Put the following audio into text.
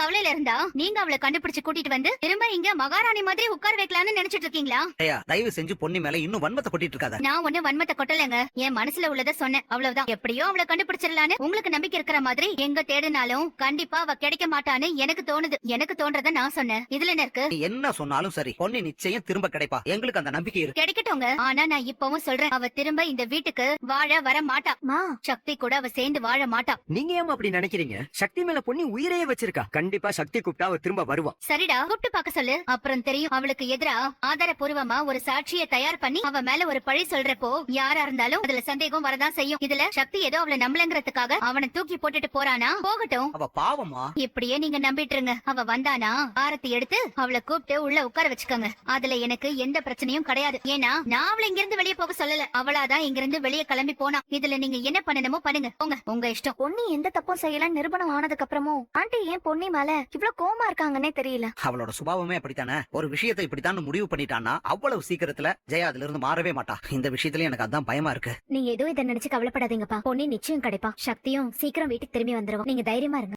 கவலையில இருந்தா நீங்க அவளை கண்டுபிடிச்சு கூட்டிட்டு வந்து திரும்ப இங்க மகாராணி மாதிரி உட்கார வைக்கலாம்னு நினைச்சிட்டு இருக்கீங்களா? ஐயா, தயவு செஞ்சு பொண்ணு மேல இன்னும் வன்மத்தை கொட்டிட்டு இருக்காத. நான் ஒண்ணு வன்மத்தை கொட்டலங்க. என் மனசுல உள்ளத சொன்னேன், அவ்வளவுதான். எப்படியோ அவளை கண்டுபிடிச்சிடலான்னு உங்களுக்கு நம்பிக்கை இருக்கிற மாதிரி எங்க தேடினாலும் கண்டிப்பா அவ கிடைக்க மாட்டான்னு எனக்கு தோணுது. எனக்கு தோன்றத நான் சொன்னேன். இதுல என்ன இருக்கு? நீ என்ன சொன்னாலும் சரி, பொண்ணு நிச்சயம் திரும்ப கிடைப்பா. எங்களுக்கு அந்த நம்பிக்கை இருக்கு. கிடைக்கட்டுங்க. ஆனா நான் இப்பவும் சொல்றேன், அவ திரும்ப இந்த வீட்டுக்கு வாழ வர மாட்டா. சக்தி கூட அவ சேர்ந்து வாழ மாட்டா. நீங்க ஏன் அப்படி நினைக்கிறீங்க? சக்தி மேல பொண்ணு உயிரையே வச்சிருக்கா. கண்டிப்பா சக்தி கூப்பிட்டா அவ திரும்ப வருவா. சரிடா, கூப்பிட்டு பாக்க சொல்லு. அப்புறம் தெரியும். அவளுக்கு எதிரா ஆதாரபூர்வமா ஒரு சாட்சியை தயார் பண்ணி அவ மேல ஒரு பழி சொல்றப்போ யாரா இருந்தாலும் அதுல சந்தேகம் வரதான் செய்யும். இதுல சக்தி ஏதோ அவளை நம்பலங்கிறதுக்காக அவனை தூக்கி போட்டுட்டு போறானா? போகட்டும். அவ பாவமா? இப்படியே நீங்க நம்பிட்டு இருங்க. அவ வந்தானா ஆரத்தி எடுத்து அவளை கூப்பிட்டு உள்ள உட்கார வச்சுக்கோங்க. அதுல எனக்கு எந்த பிரச்சனையும் கிடையாது. ஏன்னா நான் அவளை இங்க இருந்து வெளியே போக சொல்லல. அவளாதான் இங்க இருந்து வெளியே கிளம்பி போனா. இதுல நீங்க என்ன பண்ணணுமோ பண்ணுங்க. உங்க இஷ்டம். பொன்னி எந்த தப்பும் செய்யல நிரூபணம் ஆனதுக்கு அப்புறமும் ஆண்டி ஏன் பொன்னி மேல இவ்வளவு கோவமா இருக்காங்கன்னே தெரியல. அவளோட சுபாவமே அப்படித்தானே. ஒரு விஷயத்தை இப்படித்தான் முடிவு பண்ணிட்டான்னா அவ்வளவு சீக்கிரத்துல ஜெயா அதுல இருந்து மாறவே மாட்டா. இந்த விஷயத்துல எனக்கு அதான் பயமா இருக்கு. நீங்க ஏதோ இதை நினைச்சு கவலைப்படாதீங்கப்பா. பொன்னி நிச்சயம் கிடைப்பா. சக்தியும் சீக்கிரம் வீட்டுக்கு திரும்பி வந்துருவோம். நீங்க தைரியமா இருங்க.